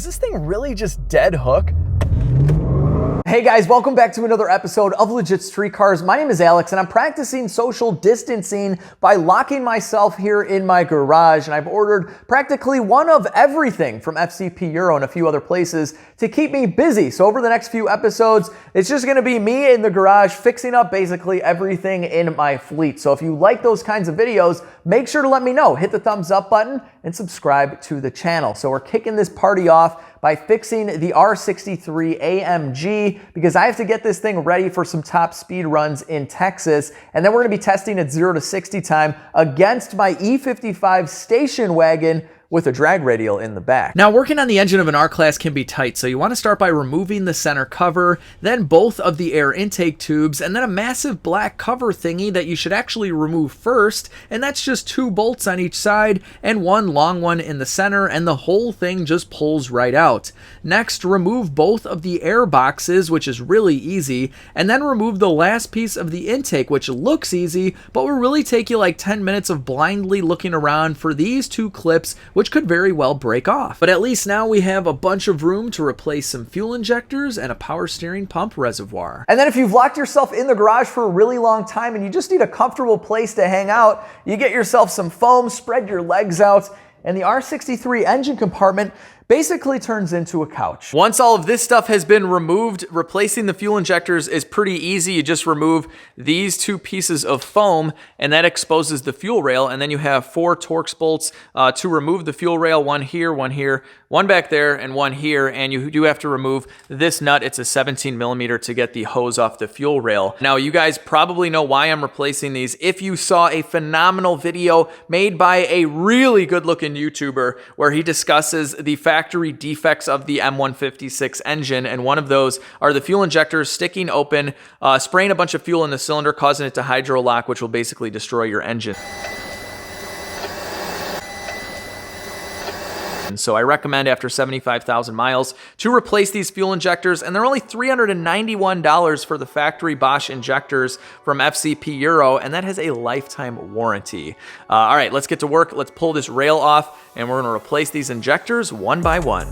Was this thing really just dead hook? Hey guys, welcome back to another episode of LegitStreetCars. My name is Alex and I'm practicing social distancing by locking myself here in my garage, and I've ordered practically one of everything from FCP EURO and a few other places to keep me busy. So over the next few episodes, it's just gonna be me in the garage fixing up basically everything in my fleet. So if you like those kinds of videos, make sure to let me know. Hit the thumbs up button and subscribe to the channel. So we're kicking this party off by fixing the R63 AMG because I have to get this thing ready for some top speed runs in Texas. And then we're gonna be testing at 0 to 60 time against my E55 station wagon with a drag radial in the back. Now, working on the engine of an R-Class can be tight, so you want to start by removing the center cover, then both of the air intake tubes, and then a massive black cover thingy that you should actually remove first, and that's just 2 bolts on each side and 1 long one in the center, and the whole thing just pulls right out. Next, remove both of the air boxes, which is really easy, and then remove the last piece of the intake, which looks easy, but will really take you like 10 minutes of blindly looking around for these 2 clips, which could very well break off. But at least now we have a bunch of room to replace some fuel injectors and a power steering pump reservoir. And then if you've locked yourself in the garage for a really long time and you just need a comfortable place to hang out, you get yourself some foam, spread your legs out, and the R63 engine compartment basically turns into a couch. Once all of this stuff has been removed, replacing the fuel injectors is pretty easy. You just remove these 2 pieces of foam and that exposes the fuel rail, and then you have 4 Torx bolts to remove the fuel rail, 1 here, 1 back there, and 1 here, and you do have to remove this nut. It's a 17 millimeter to get the hose off the fuel rail. Now, you guys probably know why I'm replacing these. If you saw a phenomenal video made by a really good looking YouTuber where he discusses the factory defects of the M156 engine, and one of those are the fuel injectors sticking open, spraying a bunch of fuel in the cylinder, causing it to hydro lock, which will basically destroy your engine. So I recommend after 75,000 miles to replace these fuel injectors, and they're only $391 for the factory Bosch injectors from FCP EURO, and that has a lifetime warranty. All right, let's get to work. Let's pull this rail off, and we're gonna replace these injectors one by one.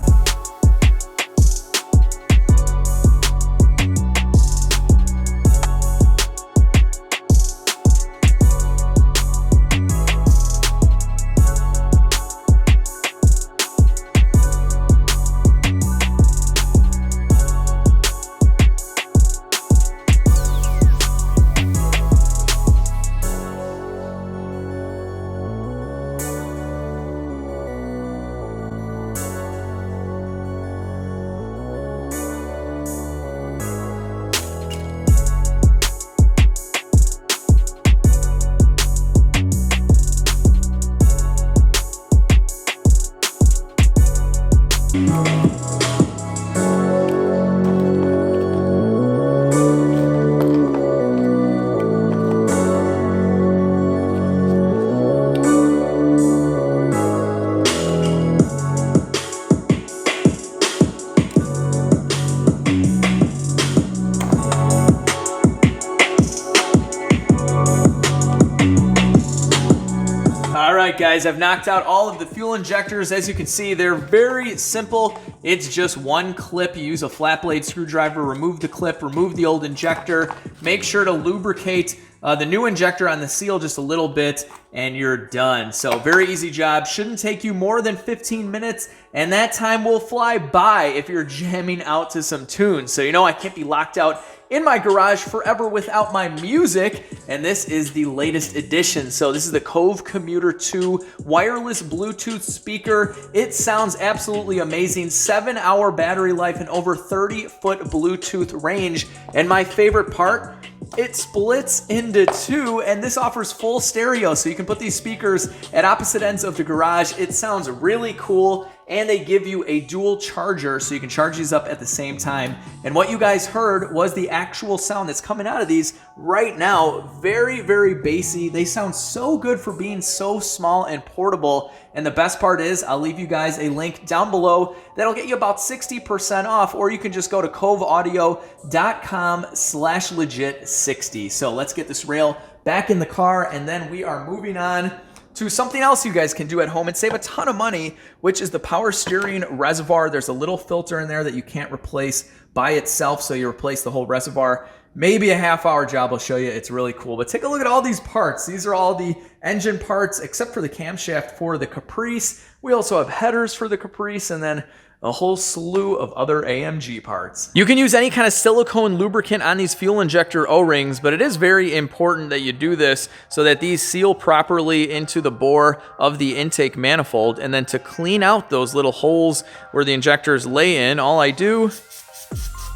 Alright guys, I've knocked out all of the fuel injectors. As you can see, they're very simple. It's just 1 clip. You use a flat blade screwdriver, remove the clip, remove the old injector. Make sure to lubricate the new injector on the seal just a little bit, and you're done. So very easy job. Shouldn't take you more than 15 minutes, and that time will fly by if you're jamming out to some tunes. So you know I can't be locked out in my garage forever without my music, and this is the latest edition. So this is the Cove Commuter 2 wireless Bluetooth speaker. It sounds absolutely amazing. 7-hour battery life and over 30-foot Bluetooth range. And my favorite part, it splits into 2, and this offers full stereo, so you can put these speakers at opposite ends of the garage. It sounds really cool, and they give you a dual charger, so you can charge these up at the same time. And what you guys heard was the actual sound that's coming out of these right now. Very, very bassy. They sound so good for being so small and portable. And the best part is, I'll leave you guys a link down below that'll get you about 60% off, or you can just go to coveaudio.com/legit60. So let's get this rail back in the car, and then we are moving on to something else you guys can do at home and save a ton of money, which is the power steering reservoir. There's a little filter in there that you can't replace by itself, so you replace the whole reservoir. Maybe a half-hour job. I'll show you. It's really cool. But take a look at all these parts. These are all the engine parts except for the camshaft for the Caprice. We also have headers for the Caprice, and then a whole slew of other AMG parts. You can use any kind of silicone lubricant on these fuel injector O-rings, but it is very important that you do this so that these seal properly into the bore of the intake manifold. And then to clean out those little holes where the injectors lay in, all I do,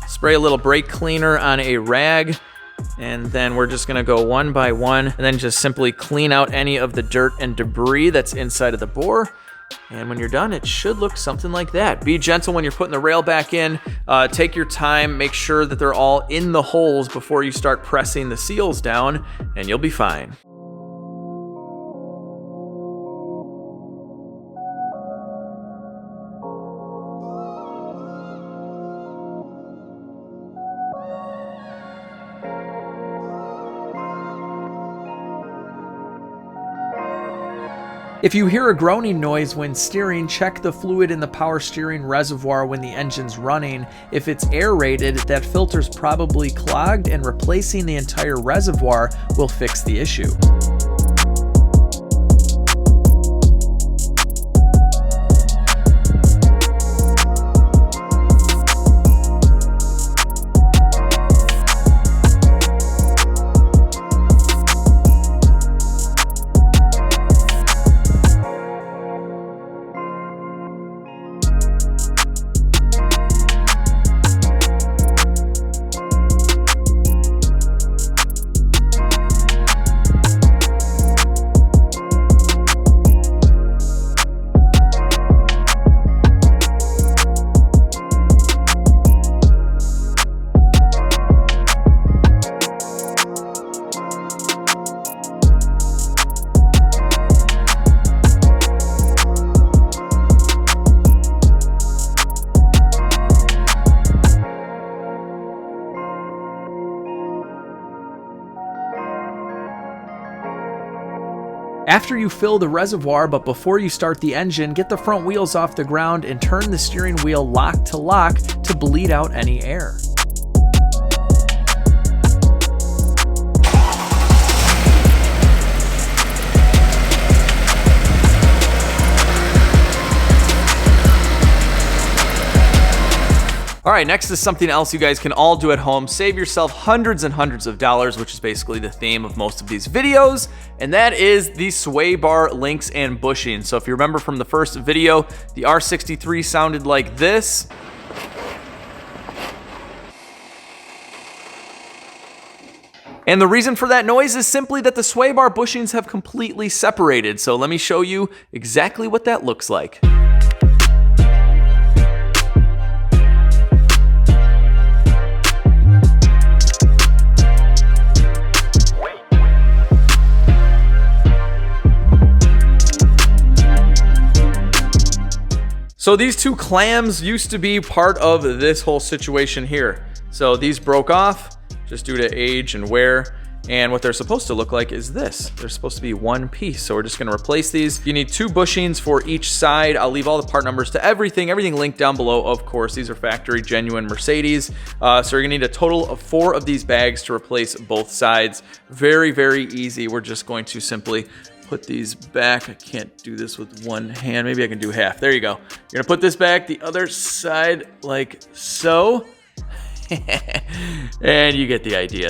spray a little brake cleaner on a rag, and then we're just gonna go one by one, and then just simply clean out any of the dirt and debris that's inside of the bore. And when you're done, it should look something like that. Be gentle when you're putting the rail back in. Take your time, make sure that they're all in the holes before you start pressing the seals down, and you'll be fine. If you hear a groaning noise when steering, check the fluid in the power steering reservoir when the engine's running. If it's aerated, that filter's probably clogged, and replacing the entire reservoir will fix the issue. After you fill the reservoir, but before you start the engine, get the front wheels off the ground and turn the steering wheel lock to bleed out any air. All right, next is something else you guys can all do at home. Save yourself hundreds and hundreds of dollars, which is basically the theme of most of these videos, and that is the sway bar links and bushings. So if you remember from the first video, the R63 sounded like this. And the reason for that noise is simply that the sway bar bushings have completely separated. So let me show you exactly what that looks like. So these two clams used to be part of this whole situation here. So these broke off just due to age and wear. And what they're supposed to look like is this. They're supposed to be one piece. So we're just gonna replace these. You need 2 bushings for each side. I'll leave all the part numbers to everything linked down below, of course. These are factory genuine Mercedes. So you're gonna need a total of 4 of these bags to replace both sides. Very, very easy. We're just going to simply put these back. I can't do this with one hand. Maybe I can do half. There you go. You're gonna put this back the other side like so. And you get the idea.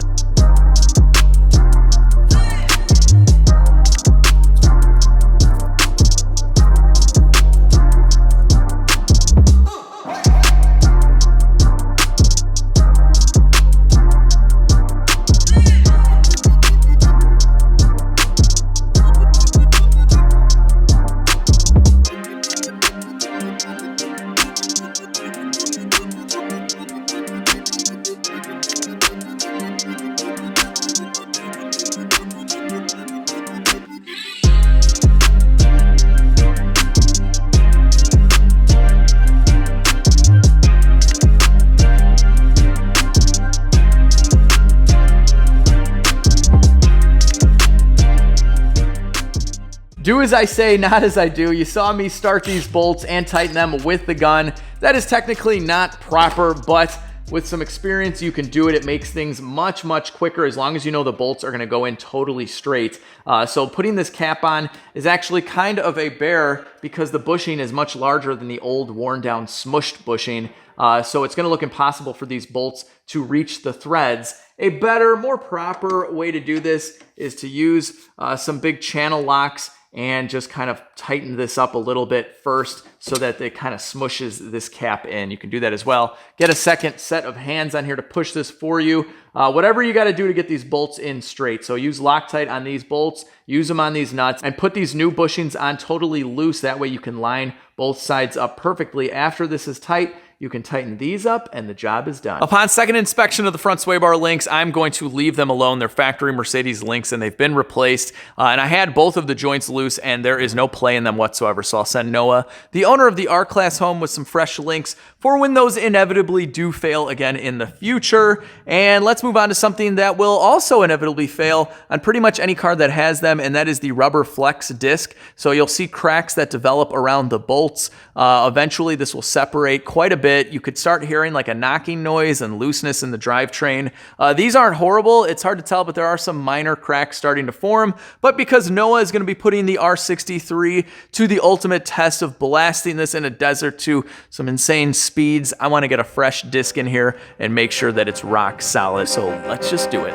Do as I say, not as I do. You saw me start these bolts and tighten them with the gun. That is technically not proper, but with some experience, you can do it. It makes things much, much quicker as long as you know the bolts are going to go in totally straight. So putting this cap on is actually kind of a bear because the bushing is much larger than the old worn down smushed bushing. So it's going to look impossible for these bolts to reach the threads. A better, more proper way to do this is to use some big channel locks and just kind of tighten this up a little bit first so that it kind of smushes this cap in. You can do that as well. Get a second set of hands on here to push this for you. Whatever you got to do to get these bolts in straight. So use Loctite on these bolts, use them on these nuts, and put these new bushings on totally loose. That way you can line both sides up perfectly. After this is tight, you can tighten these up and the job is done. Upon second inspection of the front sway bar links, I'm going to leave them alone. They're factory Mercedes links and they've been replaced. And I had both of the joints loose and there is no play in them whatsoever. So I'll send Noah, the owner of the R-Class, home with some fresh links for when those inevitably do fail again in the future. And let's move on to something that will also inevitably fail on pretty much any car that has them, and that is the rubber flex disc. So you'll see cracks that develop around the bolts. Eventually this will separate quite a bit. You could start hearing like a knocking noise and looseness in the drivetrain. These aren't horrible. It's hard to tell, but there are some minor cracks starting to form. But because Noah is going to be putting the R63 to the ultimate test of blasting this in a desert to some insane speeds, I want to get a fresh disc in here and make sure that it's rock solid. So let's just do it.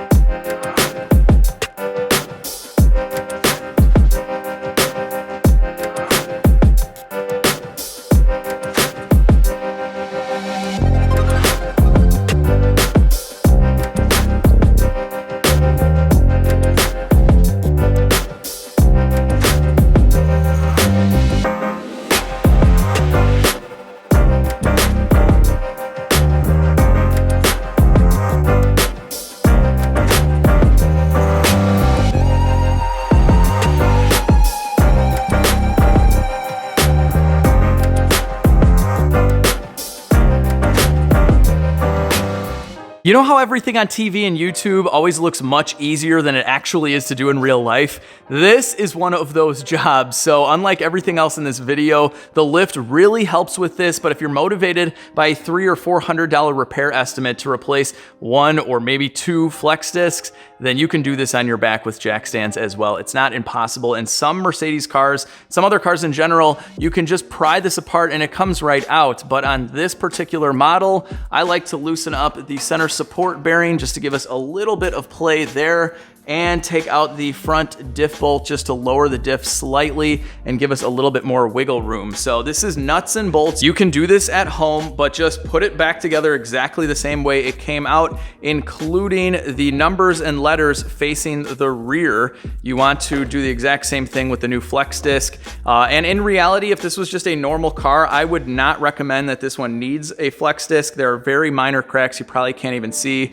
You know how everything on TV and YouTube always looks much easier than it actually is to do in real life? This is one of those jobs. So unlike everything else in this video, the lift really helps with this, but if you're motivated by a $300 or $400 repair estimate to replace one or maybe two flex discs, then you can do this on your back with jack stands as well. It's not impossible. And some Mercedes cars, some other cars in general, you can just pry this apart and it comes right out. But on this particular model, I like to loosen up the center support bearing just to give us a little bit of play there, and take out the front diff bolt just to lower the diff slightly and give us a little bit more wiggle room. So this is nuts and bolts. You can do this at home, but just put it back together exactly the same way it came out, including the numbers and letters facing the rear. You want to do the exact same thing with the new flex disc. And in reality, if this was just a normal car, I would not recommend that this one needs a flex disc. There are very minor cracks you probably can't even see.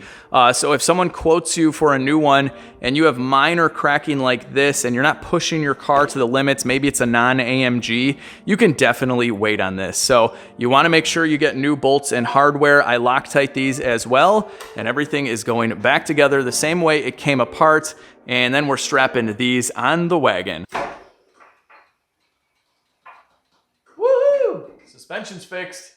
So if someone quotes you for a new one and you have minor cracking like this and you're not pushing your car to the limits, maybe it's a non-AMG, you can definitely wait on this. So you want to make sure you get new bolts and hardware. I Loctite these as well, and everything is going back together the same way it came apart. And then we're strapping these on the wagon. Woohoo! Suspension's fixed.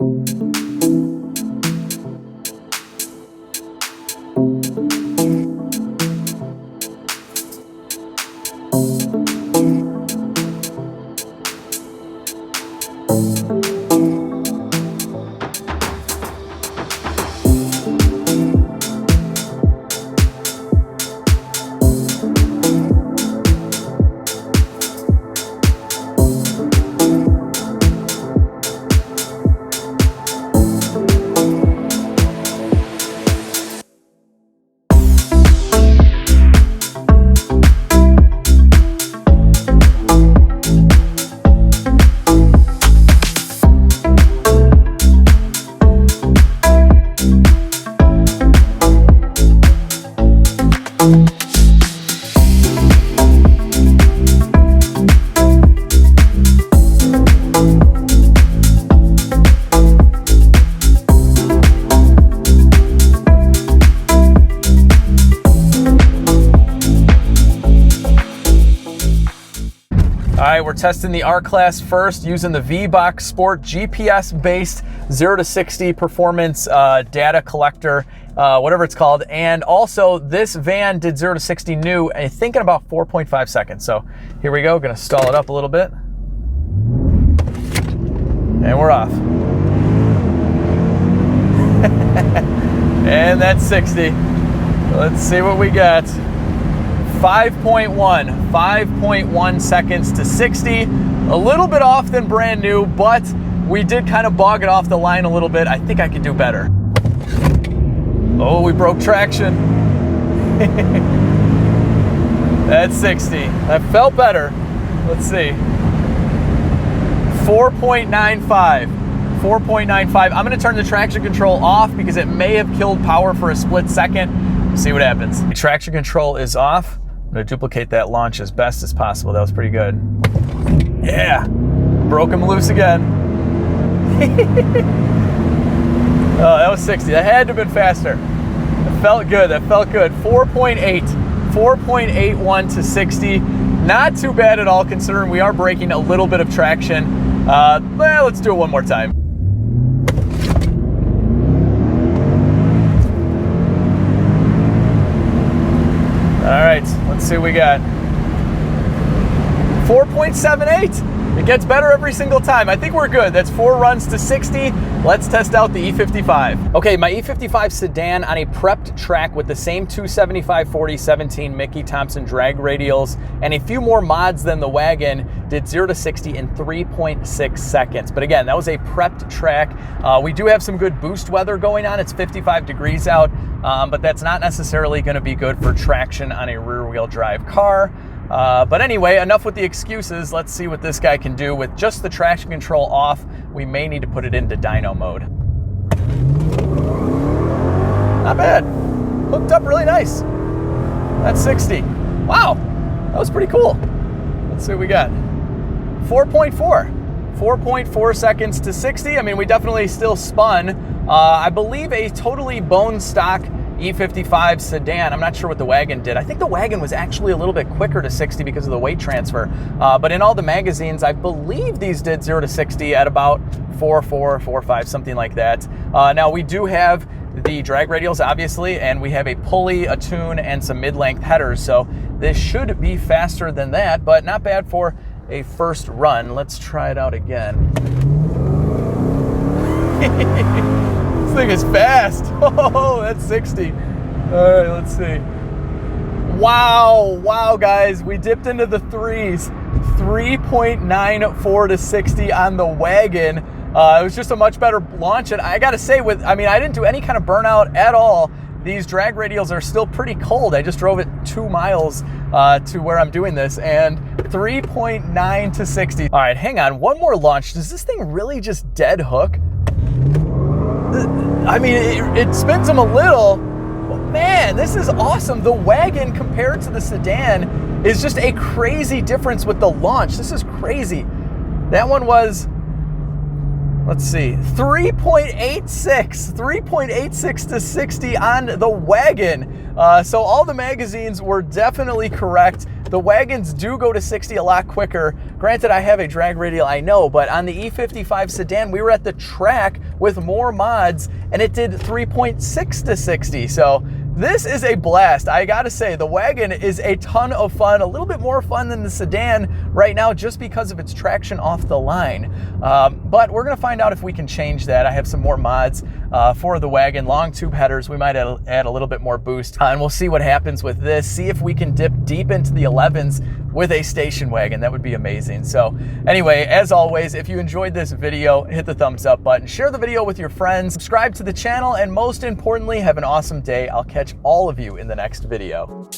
right, we're testing the R-Class first using the V-Box Sport GPS-based 0 to 60 performance data collector, whatever it's called. And also, this van did 0 to 60 new, I think, in about 4.5 seconds. So here we go. Gonna stall it up a little bit. And we're off. And that's 60. Let's see what we got. 5.1 seconds to 60. A little bit off than brand new, but we did kind of bog it off the line a little bit. I think I could do better. Oh, we broke traction. That's 60. That felt better. Let's see. 4.95. 4.95. I'm going to turn the traction control off because it may have killed power for a split second. See what happens. The traction control is off. I'm going to duplicate that launch as best as possible. That was pretty good. Yeah. Broke him loose again. Oh, that was 60. That had to have been faster. That felt good. That felt good. 4.8. 4.81 to 60. Not too bad at all considering we are breaking a little bit of traction. Well, let's do it one more time. All right, let's see what we got. 4.78. It gets better every single time. I think we're good. That's 4 runs to 60. Let's test out the E55. Okay, my E55 sedan on a prepped track with the same 275/40/17 Mickey Thompson drag radials and a few more mods than the wagon did 0 to 60 in 3.6 seconds. But again, that was a prepped track. We do have some good boost weather going on. It's 55 degrees out, but that's not necessarily going to be good for traction on a rear-wheel drive car. But anyway, enough with the excuses. Let's see what this guy can do with just the traction control off. We may need to put it into dyno mode. Not bad. Hooked up really nice. That's 60. Wow, that was pretty cool. Let's see what we got. 4.4. 4.4 seconds to 60. I mean, we definitely still spun. I believe a totally bone stock E55 sedan. I'm not sure what the wagon did. I think the wagon was actually a little bit quicker to 60 because of the weight transfer. But in all the magazines, I believe these did 0 to 60 at about 4.4, 4.5, something like that. Now we do have the drag radials, obviously, and we have a pulley, a tune, and some mid-length headers. So this should be faster than that, but not bad for a first run. Let's try it out again. This thing is fast. Oh, that's 60. All right, let's see. Wow, guys, we dipped into the threes. 3.94 to 60 on the wagon. It was just a much better launch, and I gotta say, I didn't do any kind of burnout at all. These drag radials are still pretty cold. I just drove it 2 miles to where I'm doing this, and 3.9 to 60. All right, hang on, one more launch. Does this thing really just dead hook? I mean, it spins them a little, but man, this is awesome. The wagon compared to the sedan is just a crazy difference with the launch. This is crazy. That one was, let's see, 3.86 to 60 on the wagon. So all the magazines were definitely correct. The wagons do go to 60 a lot quicker. Granted, I have a drag radial, I know, but on the E55 sedan, we were at the track with more mods, and it did 3.6 to 60. So this is a blast. I gotta say, the wagon is a ton of fun, a little bit more fun than the sedan right now just because of its traction off the line. But we're gonna find out if we can change that. I have some more mods for the wagon, long tube headers. We might add a little bit more boost, and we'll see what happens with this, see if we can dip deep into the 11s with a station wagon. That would be amazing. So anyway, as always, if you enjoyed this video, hit the thumbs up button, share the video with your friends, subscribe to the channel, and most importantly, have an awesome day. I'll catch all of you in the next video.